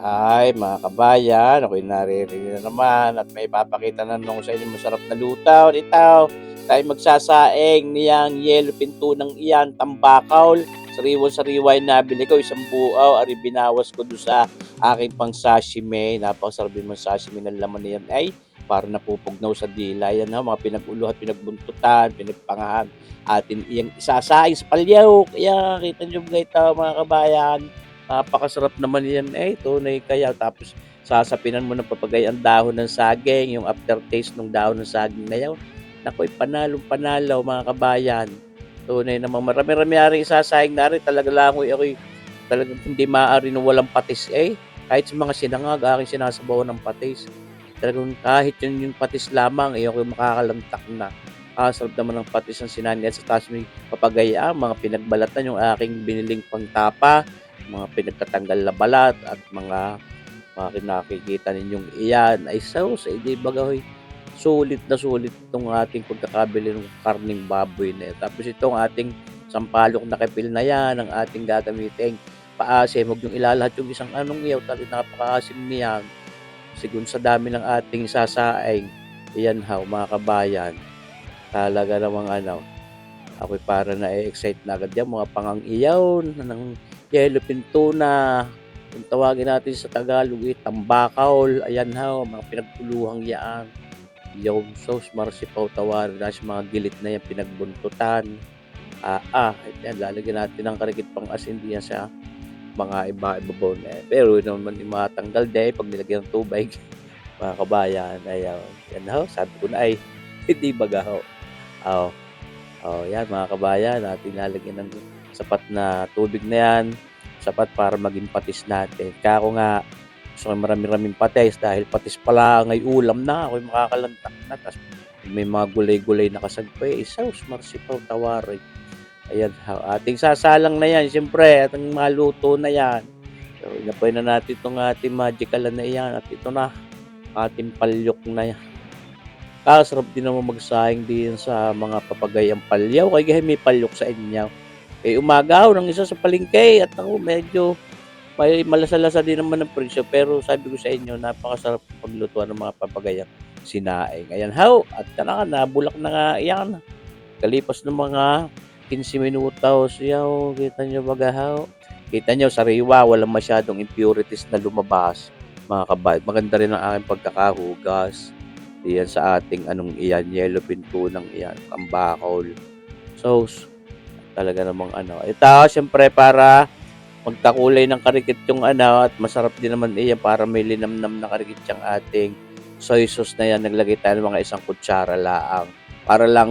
Ay, mga kabayan, ako'y naririnig na naman at may papakita na naman sa inyo masarap na lutaw. Ito, tayo magsasaing niyang yelo pintunang iyan, tambakaw. Sariwa-sariwa yung nabili ko, isang buaw, ari binawas ko doon sa aking pang sashimi. Napakasarap din mga sashimi ng laman niyan. Ay, para napupugnaw sa dila. Yan ha, mga pinag-uluhan, pinagbuntutan, pinagpangahan. Atin iyang isasaing sa palyaw. Kaya, kita nyo ba ito, mga kabayan? Napakasarap naman yan, tunay kaya tapos sasapinan mo ng papagay ang dahon ng saging, yung aftertaste ng dahon ng saging na yun, nako'y panalong-panalo mga kabayan. Tunay namang marami-rami aring isasayang na rin, talaga lang ako'y talagang hindi maaari na walang patis, kahit sa mga sinangag aking sinasabawan ng patis. Talagang kahit yun yung patis lamang, ako'y makakalantak na. Sarap naman ng patis ng sinani at sa taas may papagaya, mga pinagbalatan yung aking biniling pangtapa, mga pinagtatanggal na balat at mga nakikita ninyong iyan ay sauce, di ba gahoy? Sulit na sulit itong ating pagkakabili ng karning baboy na yan. Tapos itong ating sampalok na kepil na yan, ang ating gagamitin paasim. Huwag yung ilalahat yung isang anong iyaw, talagang napakaasim niyan. Sigun sa dami ng ating sasaing, iyan haw mga kabayan. Talaga namang ako'y para na-excite na agad yan, mga pangang iyaw ng yellowfin tuna, kung tawagin natin sa Tagalog, tambakaw, ayan mga pinagpuluhang yaan. Yung sauce, marsipaw, tawarin na sa mga gilit na yan, pinagbuntutan. Yan, lalagyan natin ng karikit pang asin diyan sa mga ibabaw na yan. Pero yun naman yung matanggal din pag nilagyan ng tubig, mga kabayan. Ayan, yan sabi ko na hindi bagaho. Yan mga kabayan, natin lalagyan ng sapat na tubig na yan, sapat para maging patis natin. Kaya ako nga, gusto ko marami-raming patis dahil patis pala ngay ulam na, ako'y makakalantak na. Tapos may mga gulay-gulay na kasagpay, sauce, marsipaw, tawarin. Ayan, ating sasalang na yan, siyempre, at ang maluto na yan. So, inapay na natin itong ating magical na yan at ito na, ating palyok na yan. Sarap din naman magsahing din sa mga papagayang palyaw, kaya may palyok sa inyo. Umagaw ng isa sa palengke at ako medyo may malasa-lasa din naman ng presyo, pero sabi ko sa inyo, napakasarap paglutuan ng mga papagayang sinaing. Ayan at nabulak na nga yan. Kalipas ng mga 15 minutos, kita nyo baga Kita nyo, sariwa, walang masyadong impurities na lumabas, mga kabad. Maganda rin ang aking pagkakahugas. Iyan sa ating iyan, yellowfin tunang iyan, tambakaw, sauce. Talaga namang Ito, siyempre para magkakulay ng karikit yung at masarap din naman iyan para may linamnam na karikit yung ating soy sauce na yan. Naglagay tayo ng mga 1 kutsara laang para lang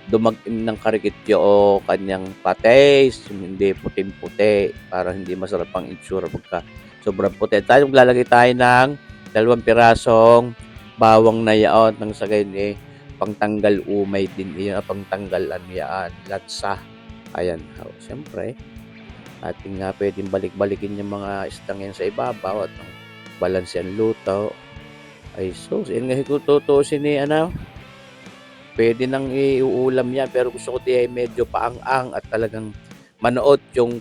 dumagim ng karikit yung kanyang patis, hindi puting-puti para hindi masarap ang itsura pagka sobrang puti. Tayo maglalagay tayo ng 2 pirasong bawang na yaon ng sagay pangtanggal umay din iyon, pangtanggal lansa. Ayan, siyempre ating pwedeng balik-balikin yung mga istang yan sa ibabaw at ang balanse ang luto ay sauce. Yan nga kung tutusin pwede nang iuulam yan, pero gusto ko ay medyo paang-ang at talagang manood yung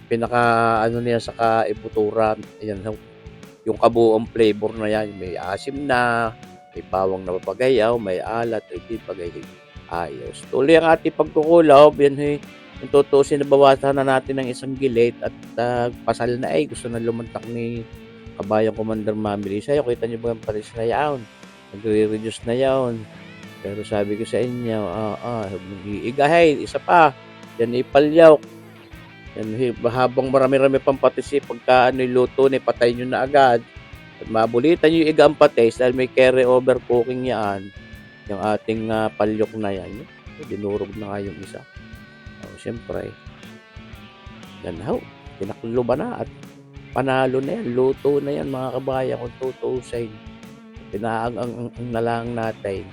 pinaka niya sa kaibuturan. Ayan, yung kabuong flavor na yan, may asim na, may bawang na papagayaw, may alat, hindi pagay ayos. Tuloy ang ating pagkukulaw, yan kung tutusin na bawasan na natin ng 1 gilid at pasal na gusto na lumantak ni kabayang Commander Mami Lisa. Kita niyo ba ang patis na yaon? Nagre-reduce na yaon. Pero sabi ko sa inyo, iigahin, isa pa, yan ipalyaw. Yan, habang marami-rami pang patis pagka luto patay nyo na agad. At mabulitan nyo yung igang patis dahil may carry over cooking yan. Yung ating palyok na yan. Dinurog na nga yung isa. Siyempre, yan pinakulo ba na at panalo na yan. Luto na yan mga kabayan kung tutusin. Pinaang na lang natin.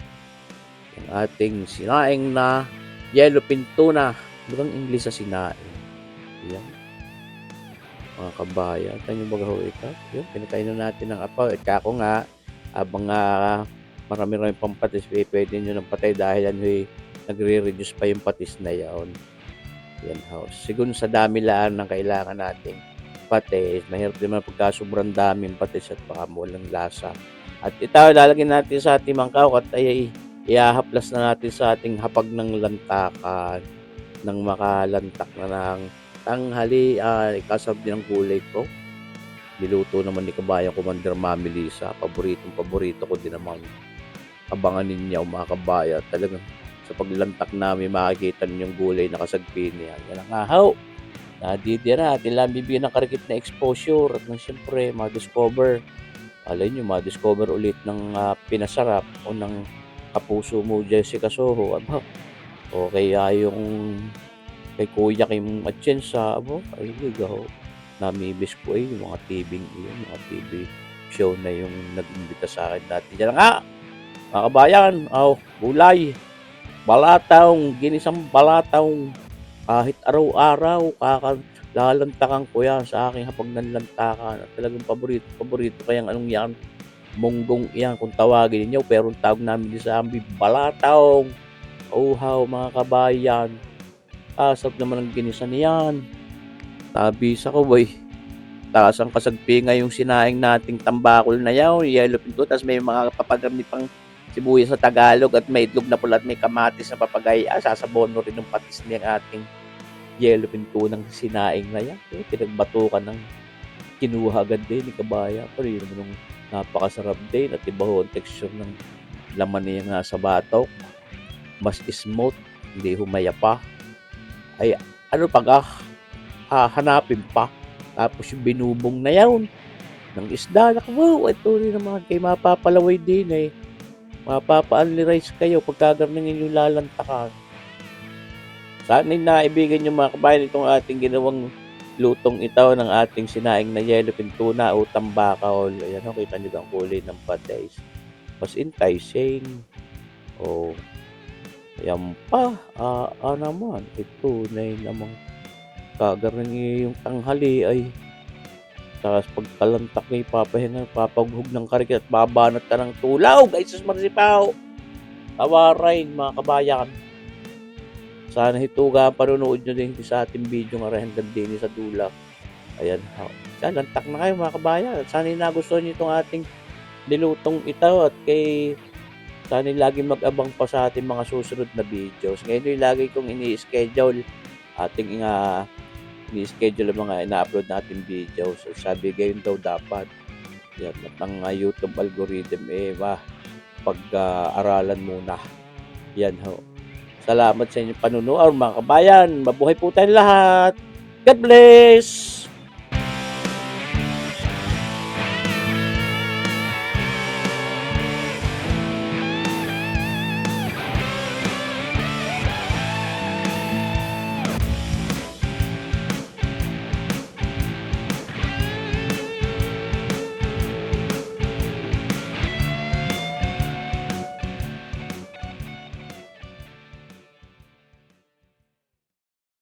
Yung ating sinaing na yellowfin tuna. Mukhang English sa sinaing. Yan. Mga kabayan, tayo magaho ito. Yung pinatay na natin ng apaw. At kako nga, abang marami pang patis, pwede nyo ng patay dahil yan nagre-reduce pa yung patis na yaon. Yan Sigun sa dami lang ng kailangan nating patis. Mahirap din naman pagka sobrang daming patis at baka walang lasa. At ito, lalagyan natin sa ating mangkok at ay ihahaplas na natin sa ating hapag ng lantakan ng makalantak na ng tanghalian. Ikasarap din ang gulay ko. Niluto naman ni Kabayang Commander Mami Lisa. Paborito ko din naman. Abangan ninyo mga kabayan. Talagang sa paglantak namin makikita ninyo yung gulay na kasagpin niya. Yan ang ahaw. Nadidira. Atin lang bibigyan ng karikit na exposure. At nang siyempre, ma-discover. Alay nyo, ma-discover ulit ng pinasarap o ng kapuso mo, Jessica Soho. Aba, o kaya yung kay Kuya Kim Atienza. Aba, ay ligaw. Namibis ko yung mga mga TV show na yung nag-imbita sa akin dati. Diyan nga, mga kabayan, gulay, balatong, ginisang balatong, kahit araw-araw, lalantakan ko yan sa aking hapag ng lantakan. At talagang paborito kayang anong yan, munggong yan kung tawagin niyo, pero ang tawag namin sa amin, balatong. Uhaw mga kabayan, asap naman ang ginisa niyan. Nabisa ko boy, taas ang kasagpinga yung sinaing nating tambakol na yaw, yellow pinto, tapos may mga papagamit pang sibuyas sa Tagalog at may itlog na pula at may kamatis na papagay. Sasabono rin ng patis niyang ating yellow pinto ng sinaing na yan. Pinagbatukan ng kinuha agad din ni Kabaya. Pero yun naman yung napakasarap din at iba ho ang texture ng laman niya nga sa batok. Mas smooth, hindi humaya pa. Ay, ano pag hanapin pa. Tapos yung binubong na yun ng isda. Wow, ito rin naman kay mapapalaway din eh. Mapapa-only rice kayo pagkagarningin yung lalantakan. Sana'y naibigan yung mga kabayan itong ating ginawang lutong ito ng ating sinaing na yellow tuna o tambakol. Ayan o, kita nyo ang kulay ng patis. Mas enticing. O, ayan pa. Naman. Ito na yung namang kagarningin yung tanghali ay tapos pagkalantak may papahinga, papaghug ng karikit at babanat ka ng tulaw. Guys, marsipaw. Tawaray, mga kabayan. Sana hituga panunood nyo din sa ating video nga rin hanggang din sa dula. Ayan. Lantak na kayo mga kabayan. Sana nagustuhan nyo itong ating nilutong ito at sana lagi mag-abang pa sa ating mga susunod na videos. Ngayon yung lagi kong ini-schedule ating ni-schedule ang mga ina-upload natin video. So, sabi gayon daw dapat. Yan, at ang YouTube algorithm, pag-aralan muna. Yan ho. Salamat sa inyong panunood mga kabayan. Mabuhay po tayong lahat. God bless!